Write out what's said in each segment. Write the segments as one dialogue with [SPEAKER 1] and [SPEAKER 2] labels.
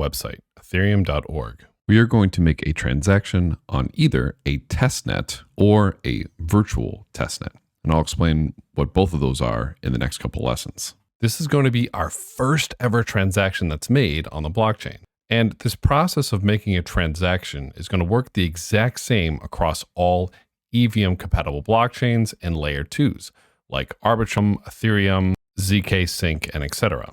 [SPEAKER 1] website, ethereum.org. We are going to make a transaction on either a testnet or a virtual testnet. And I'll explain what both of those are in the next couple lessons. This is going to be our first ever transaction that's made on the blockchain. And this process of making a transaction is going to work the exact same across all EVM compatible blockchains and layer 2s like Arbitrum, Ethereum, ZK Sync, and etc.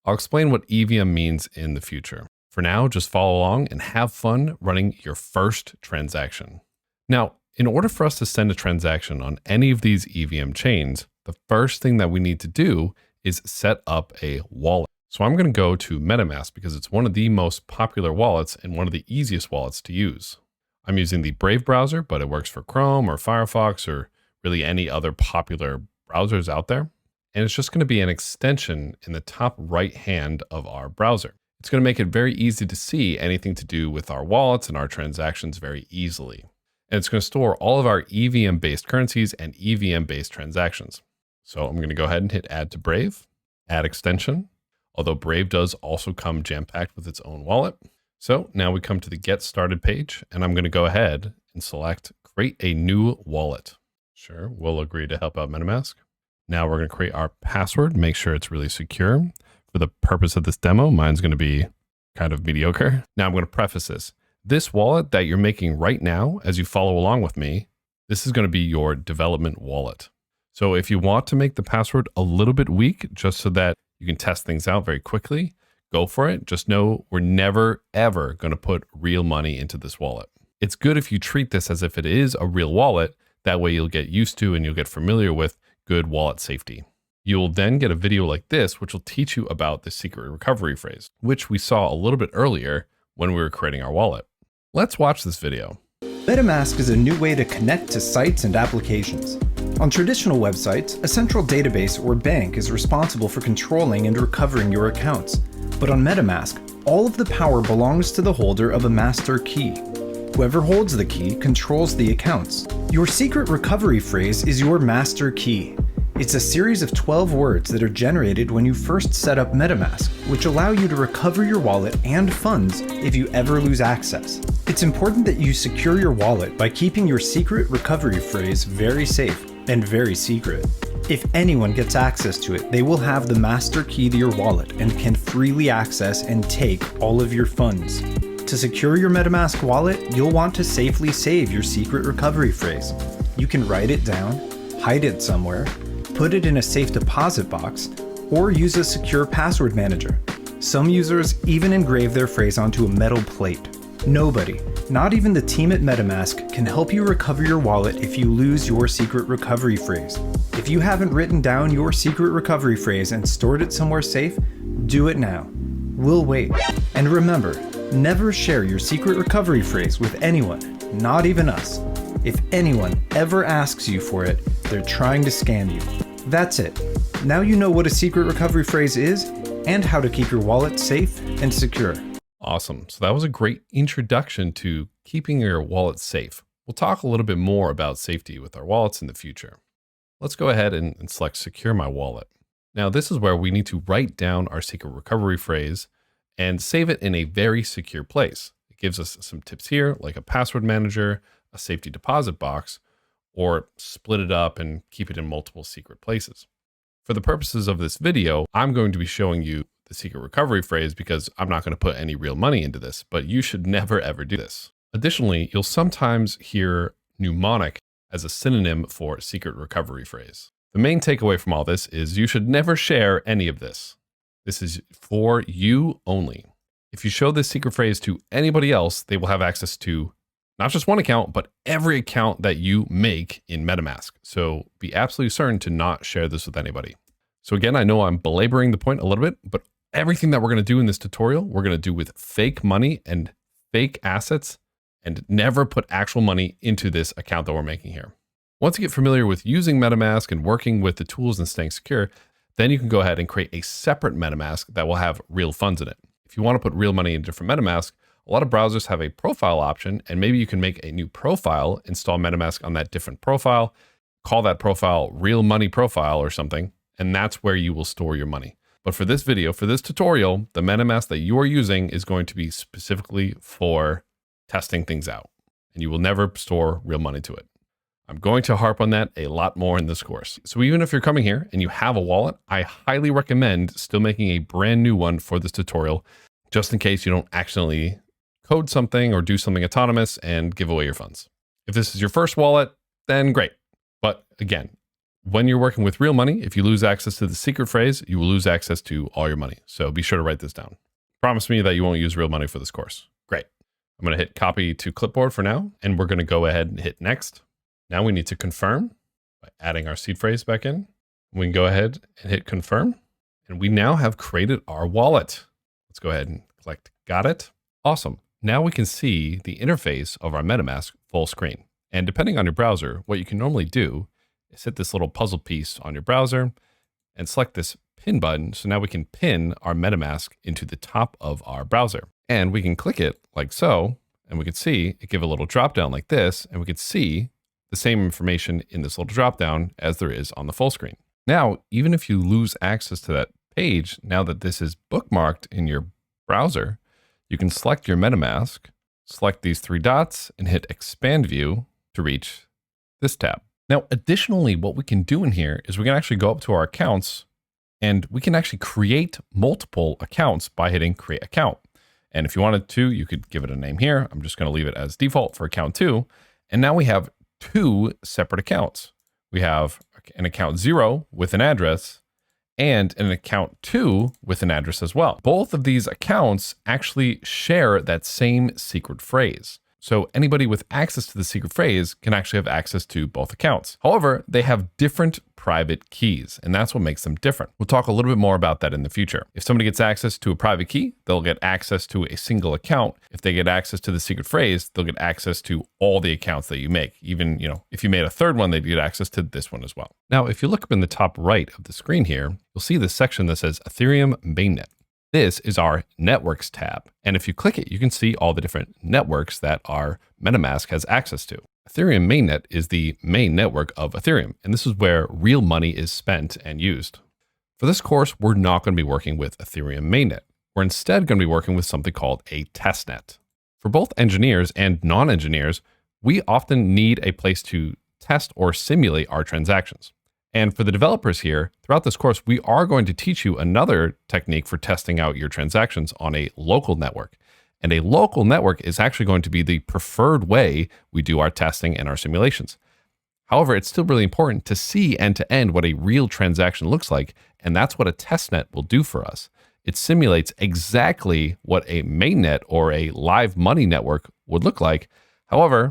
[SPEAKER 1] I'll explain what EVM means in the future. For now, just follow along and have fun running your first transaction. Now, in order for us to send a transaction on any of these EVM chains, the first thing that we need to do is set up a wallet. So I'm going to go to MetaMask because it's one of the most popular wallets and one of the easiest wallets to use. I'm using the Brave browser, but it works for Chrome or Firefox or really any other popular browsers out there. And it's just going to be an extension in the top right hand of our browser. It's going to make it very easy to see anything to do with our wallets and our transactions very easily. And it's going to store all of our EVM-based currencies and EVM-based transactions. So I'm going to go ahead and hit Add to Brave, Add Extension, although Brave does also come jam-packed with its own wallet. So now we come to the Get Started page, and I'm going to go ahead and select Create a New Wallet. Sure, we'll agree to help out MetaMask. Now we're going to create our password, make sure it's really secure. For the purpose of this demo, mine's going to be kind of mediocre. Now I'm going to preface this. This wallet that you're making right now, as you follow along with me, this is going to be your development wallet. So if you want to make the password a little bit weak, just so that you can test things out very quickly, go for it. Just know we're never, ever going to put real money into this wallet. It's good if you treat this as if it is a real wallet. That way you'll get used to and you'll get familiar with good wallet safety. You'll then get a video like this, which will teach you about the secret recovery phrase, which we saw a little bit earlier when we were creating our wallet. Let's watch this video.
[SPEAKER 2] MetaMask is a new way to connect to sites and applications. On traditional websites, a central database or bank is responsible for controlling and recovering your accounts. But on MetaMask, all of the power belongs to the holder of a master key. Whoever holds the key controls the accounts. Your secret recovery phrase is your master key. It's a series of 12 words that are generated when you first set up MetaMask, which allow you to recover your wallet and funds if you ever lose access. It's important that you secure your wallet by keeping your secret recovery phrase very safe and very secret. If anyone gets access to it, they will have the master key to your wallet and can freely access and take all of your funds. To secure your MetaMask wallet, you'll want to safely save your secret recovery phrase. You can write it down, hide it somewhere, put it in a safe deposit box, or use a secure password manager. Some users even engrave their phrase onto a metal plate. Nobody, not even the team at MetaMask, can help you recover your wallet if you lose your secret recovery phrase. If you haven't written down your secret recovery phrase and stored it somewhere safe, do it now. We'll wait. And remember, never share your secret recovery phrase with anyone, not even us. If anyone ever asks you for it, they're trying to scam you. That's it. Now you know what a secret recovery phrase is and how to keep your wallet safe and secure.
[SPEAKER 1] Awesome. So that was a great introduction to keeping your wallet safe. We'll talk a little bit more about safety with our wallets in the future. Let's go ahead and select Secure My Wallet. Now this is where we need to write down our secret recovery phrase and save it in a very secure place. It gives us some tips here, like a password manager, a safety deposit box, or split it up and keep it in multiple secret places. For the purposes of this video, I'm going to be showing you the secret recovery phrase because I'm not going to put any real money into this, but you should never ever do this. Additionally, you'll sometimes hear mnemonic as a synonym for secret recovery phrase. The main takeaway from all this is you should never share any of this. This is for you only. If you show this secret phrase to anybody else, they will have access to not just one account, but every account that you make in MetaMask. So be absolutely certain to not share this with anybody. So again, I know I'm belaboring the point a little bit, but everything that we're going to do in this tutorial, we're going to do with fake money and fake assets and never put actual money into this account that we're making here. Once you get familiar with using MetaMask and working with the tools and staying secure, then you can go ahead and create a separate MetaMask that will have real funds in it. If you want to put real money in different MetaMask, a lot of browsers have a profile option, and maybe you can make a new profile, install MetaMask on that different profile, call that profile Real Money Profile or something, and that's where you will store your money. But for this video, for this tutorial, the MetaMask that you are using is going to be specifically for testing things out, and you will never store real money to it. I'm going to harp on that a lot more in this course. So even if you're coming here and you have a wallet, I highly recommend still making a brand new one for this tutorial, just in case you don't accidentally code something or do something autonomous and give away your funds. If this is your first wallet, then great. But again, when you're working with real money, if you lose access to the secret phrase, you will lose access to all your money. So be sure to write this down. Promise me that you won't use real money for this course. Great. I'm going to hit copy to clipboard for now, and we're going to go ahead and hit next. Now we need to confirm by adding our seed phrase back in. We can go ahead and hit confirm, and we now have created our wallet. Let's go ahead and click got it. Awesome. Now we can see the interface of our MetaMask full screen. And depending on your browser, what you can normally do is hit this little puzzle piece on your browser and select this pin button. So now we can pin our MetaMask into the top of our browser, and we can click it like so, and we can see it give a little drop down like this, and we can see the same information in this little drop down as there is on the full screen. Now, even if you lose access to that page, now that this is bookmarked in your browser, you can select your MetaMask, select these three dots, and hit expand view to reach this tab. Now, additionally, what we can do in here is we can actually go up to our accounts, and we can actually create multiple accounts by hitting create account. And if you wanted to, you could give it a name here. I'm just going to leave it as default for account 2. And now we have 2 separate accounts. We have an account 0 with an address and an account 2 with an address as well. Both of these accounts actually share that same secret phrase. So anybody with access to the secret phrase can actually have access to both accounts. However, they have different private keys, and that's what makes them different. We'll talk a little bit more about that in the future. If somebody gets access to a private key, they'll get access to a single account. If they get access to the secret phrase, they'll get access to all the accounts that you make. Even, if you made a third one, they'd get access to this one as well. Now, if you look up in the top right of the screen here, you'll see this section that says Ethereum Mainnet. This is our networks tab. And if you click it, you can see all the different networks that our MetaMask has access to. Ethereum Mainnet is the main network of Ethereum, and this is where real money is spent and used. For this course, we're not going to be working with Ethereum Mainnet. We're instead going to be working with something called a testnet. For both engineers and non-engineers, we often need a place to test or simulate our transactions. And for the developers here, throughout this course, we are going to teach you another technique for testing out your transactions on a local network. And a local network is actually going to be the preferred way we do our testing and our simulations. However, it's still really important to see end-to-end what a real transaction looks like, and that's what a testnet will do for us. It simulates exactly what a mainnet or a live money network would look like. However,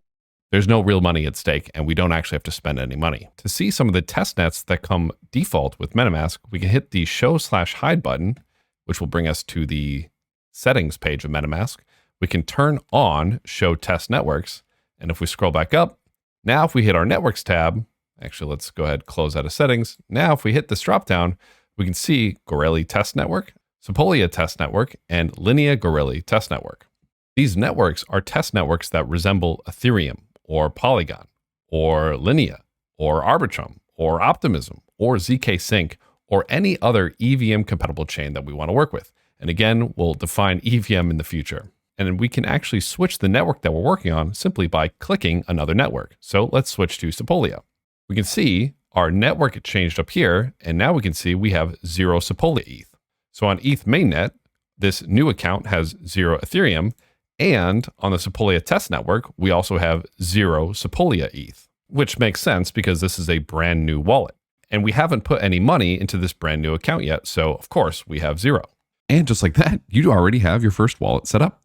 [SPEAKER 1] there's no real money at stake, and we don't actually have to spend any money. To see some of the test nets that come default with MetaMask, we can hit the show/hide button, which will bring us to the settings page of MetaMask. We can turn on show test networks. And if we scroll back up, now if we hit our networks tab, actually, let's go ahead and close out of settings. Now, if we hit this dropdown, we can see Goerli Test Network, Sepolia Test Network, and Linea Goerli Test Network. These networks are test networks that resemble Ethereum, or Polygon, or Linea, or Arbitrum, or Optimism, or ZK Sync, or any other EVM compatible chain that we want to work with. And again, we'll define EVM in the future. And then we can actually switch the network that we're working on simply by clicking another network. So let's switch to Sepolia. We can see our network changed up here, and now we can see we have 0 Sepolia ETH. So on ETH mainnet, this new account has 0 Ethereum, and on the Sepolia test network, we also have 0 Sepolia ETH, which makes sense because this is a brand new wallet. And we haven't put any money into this brand new account yet, so of course we have 0. And just like that, you already have your first wallet set up.